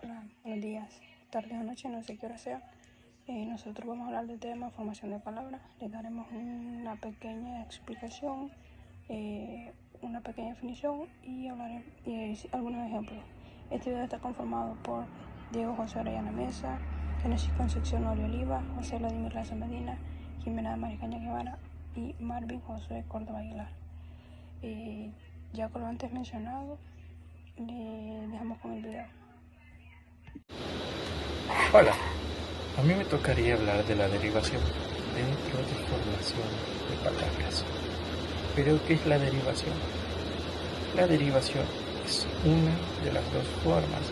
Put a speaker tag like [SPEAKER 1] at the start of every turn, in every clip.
[SPEAKER 1] Hola, buenos días, tarde o noche, no sé qué hora sea. Nosotros vamos a hablar del tema formación de palabras. Les daremos una pequeña explicación, una pequeña definición y hablaré algunos ejemplos. Este video está conformado por Diego José Orellana Mesa, Genesis Concepción Nori Oliva, José Vladimir Laza Medina, Jimena Maricaña Guevara y Marvin José Córdoba Aguilar. Ya con lo antes mencionado, dejamos con el video.
[SPEAKER 2] Hola, a mí me tocaría hablar de la derivación dentro de formación de palabras. ¿Pero qué es la derivación? La derivación es una de las dos formas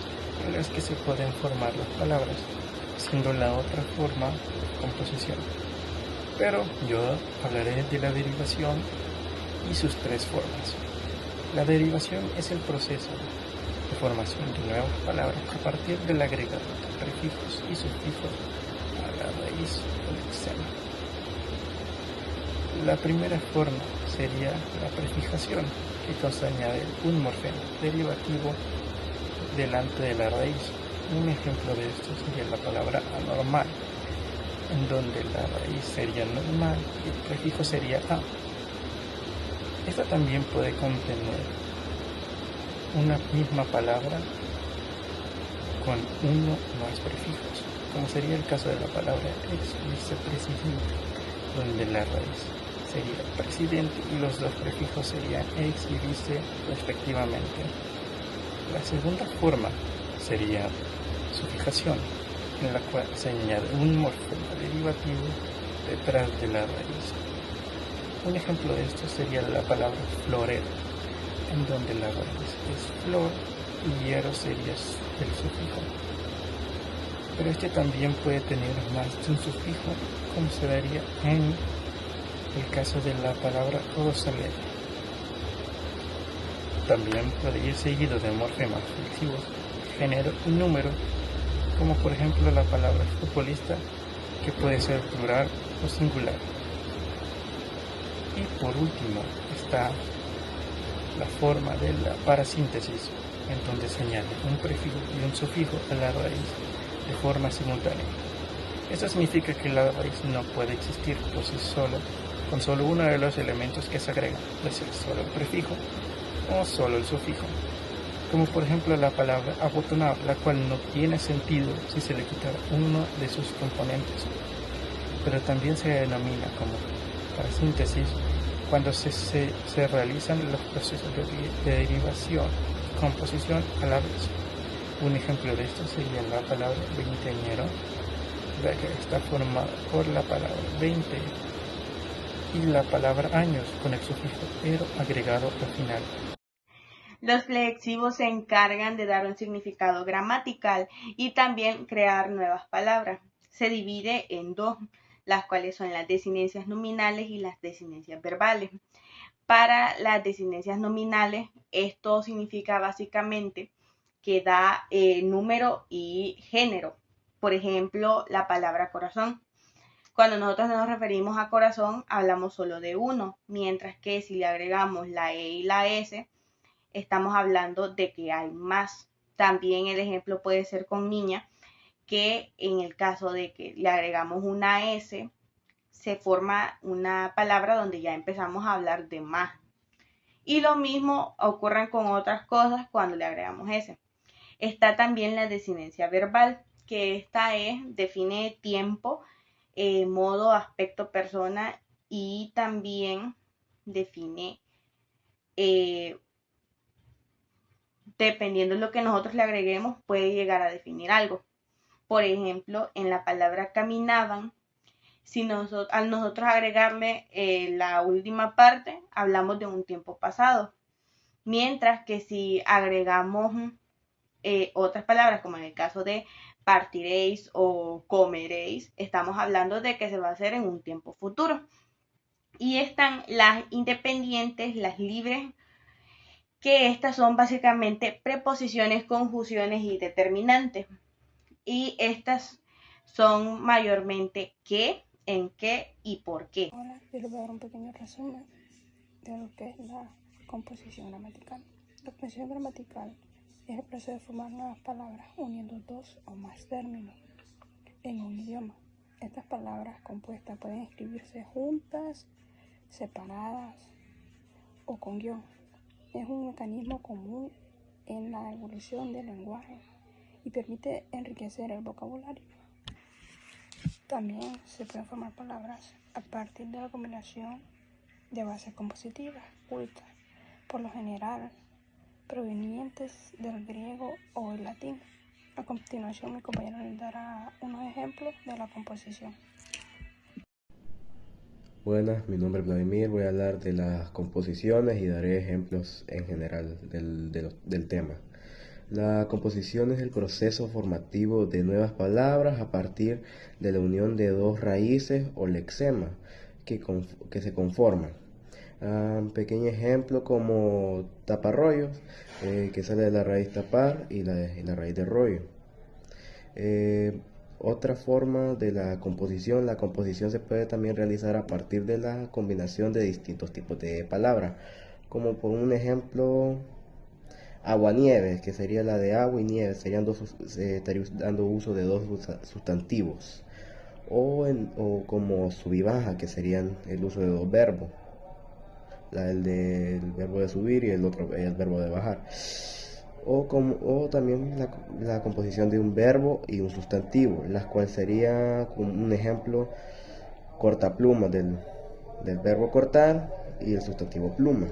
[SPEAKER 2] en las que se pueden formar las palabras, siendo la otra forma composición. Pero yo hablaré de la derivación y sus tres formas. La derivación es el proceso de formación de nuevas palabras a partir del agregado de prefijos y sufijos a la raíz o lexema. La primera forma sería la prefijación, que consta en añadir un morfema derivativo delante de la raíz. Un ejemplo de esto sería la palabra anormal, en donde la raíz sería normal y el prefijo sería a. Esta también puede contener una misma palabra con uno o más prefijos, como sería el caso de la palabra ex vicepresidente, donde la raíz sería presidente y los dos prefijos serían ex y vice respectivamente. La segunda forma sería sufijación, en la cual se añade un morfema derivativo detrás de la raíz. Un ejemplo de esto sería la palabra florero, en donde la raíz es flor y hiero sería el sufijo. Pero este también puede tener más de un sufijo, como se daría en el caso de la palabra rosalero. También puede ir seguido de morfemas flexivos, género y número, como por ejemplo la palabra futbolista, que puede ser plural o singular. Y por último está la forma de la parasíntesis, en donde se añade un prefijo y un sufijo a la raíz de forma simultánea. Esto significa que la raíz no puede existir por sí sola, con solo uno de los elementos que se agregan, es decir, solo el prefijo o solo el sufijo. Como por ejemplo la palabra abotonado, la cual no tiene sentido si se le quitara uno de sus componentes. Pero también se denomina como parasíntesis cuando se realizan los procesos de derivación y composición a la vez. Un ejemplo de esto sería la palabra veinteañero, ya que está formada por la palabra 20 y la palabra años con el sufijo ero agregado al final.
[SPEAKER 3] Los flexivos se encargan de dar un significado gramatical y también crear nuevas palabras. Se divide en dos, las cuales son las desinencias nominales y las desinencias verbales. Para las desinencias nominales, esto significa básicamente que da número y género. Por ejemplo, la palabra corazón. Cuando nosotros nos referimos a corazón, hablamos solo de uno, mientras que si le agregamos la E y la S, estamos hablando de que hay más. También el ejemplo puede ser con niña, que en el caso de que le agregamos una S, se forma una palabra donde ya empezamos a hablar de más. Y lo mismo ocurre con otras cosas cuando le agregamos S. Está también la desinencia verbal, que esta define tiempo, modo, aspecto, persona y también define, dependiendo de lo que nosotros le agreguemos, puede llegar a definir algo. Por ejemplo, en la palabra caminaban, si al nosotros agregarle la última parte, hablamos de un tiempo pasado. Mientras que si agregamos otras palabras, como en el caso de partiréis o comeréis, estamos hablando de que se va a hacer en un tiempo futuro. Y están las independientes, las libres, que estas son básicamente preposiciones, conjunciones y determinantes. Y estas son mayormente qué, en qué y por qué.
[SPEAKER 1] Ahora yo les voy a dar un pequeño resumen de lo que es la composición gramatical. La composición gramatical es el proceso de formar nuevas palabras uniendo dos o más términos en un idioma. Estas palabras compuestas pueden escribirse juntas, separadas o con guión. Es un mecanismo común en la evolución del lenguaje y permite enriquecer el vocabulario. También se pueden formar palabras a partir de la combinación de bases compositivas cultas, por lo general provenientes del griego o el latín. A continuación, mi compañero les dará unos ejemplos de la composición.
[SPEAKER 4] Buenas, mi nombre es Vladimir, voy a hablar de las composiciones y daré ejemplos en general del tema. La composición es el proceso formativo de nuevas palabras a partir de la unión de dos raíces o lexemas que se conforman. Un pequeño ejemplo como taparrollos, que sale de la raíz tapar y la raíz de rollo. Otra forma de la composición se puede también realizar a partir de la combinación de distintos tipos de palabras, como por un ejemplo, agua-nieve, que sería la de agua y nieve, estaría dando uso de dos sustantivos, o como sub y baja, que serían el uso de dos verbos, el del verbo de subir y el verbo de bajar. O también la composición de un verbo y un sustantivo, las cuales sería un ejemplo cortapluma del verbo cortar y el sustantivo pluma.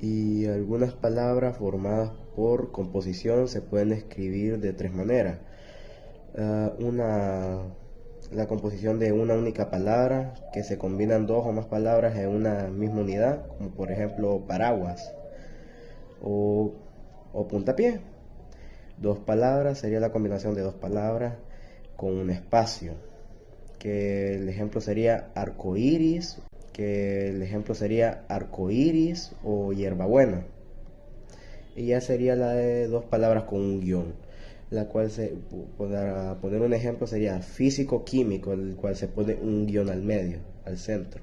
[SPEAKER 4] Y algunas palabras formadas por composición se pueden escribir de tres maneras. La composición de una única palabra, que se combinan dos o más palabras en una misma unidad, como por ejemplo paraguas o puntapié. Dos palabras sería la combinación de dos palabras con un espacio, que el ejemplo sería arcoíris, o hierbabuena. Y ya sería la de dos palabras con un guión, la cual para poner un ejemplo sería físico-químico, el cual se pone un guión al medio, al centro.